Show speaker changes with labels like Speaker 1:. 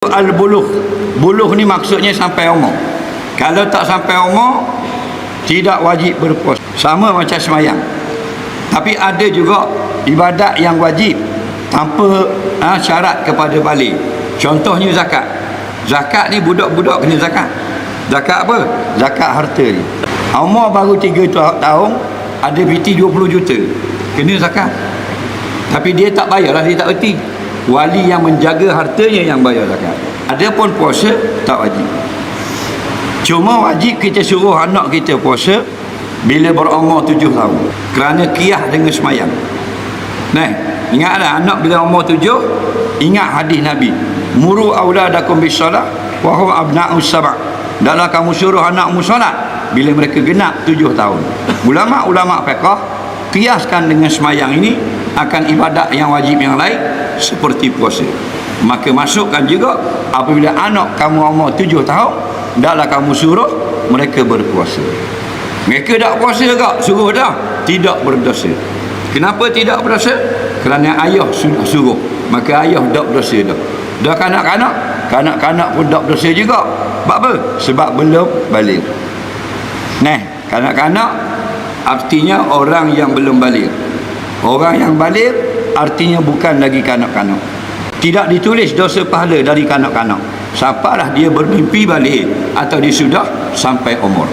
Speaker 1: Al-buluh. Buluh ni maksudnya sampai umur. Kalau tak sampai umur, tidak wajib berpuasa. Sama macam semayang. Tapi ada juga ibadat yang wajib tanpa syarat kepada balik. Contohnya zakat. Zakat ni budak-budak kena zakat. Zakat apa? Zakat harta ni. Umur baru 3 tahun, ada piti 20 juta. Kena zakat. Tapi dia tak bayarlah, dia tak erti. Wali yang menjaga hartanya yang bayar zakat. Adapun puasa tak wajib. Cuma wajib kita suruh anak kita puasa bila berumur 7 tahun. Kerana qiyas dengan semayang. Nah, ingatlah anak bila umur 7, ingat hadis Nabi. Muru auladakum bis-salah wa hum abna'us sab'. Dalam kamu suruh anakmu solat bila mereka genap 7 tahun. Ulama-ulama fiqh qiyaskan dengan semayang ini akan ibadat yang wajib yang lain seperti puasa. Maka masukkan juga apabila anak kamu umur 7 tahun, hendaklah kamu suruh mereka berpuasa. Mereka tak puasa tak? Suruh dah. Tidak berdosa. Kenapa tidak berdosa? Kerana ayah sudah suruh. Maka ayah tak berdosa dah. Dah kanak-kanak, kanak-kanak pun tak berdosa juga. Sebab apa? Sebab belum balik. Nah, kanak-kanak artinya orang yang belum balik. Orang yang balik artinya bukan lagi kanak-kanak. Tidak ditulis dosa pahala dari kanak-kanak. Sampailah dia bermimpi balik atau dia sudah sampai umur.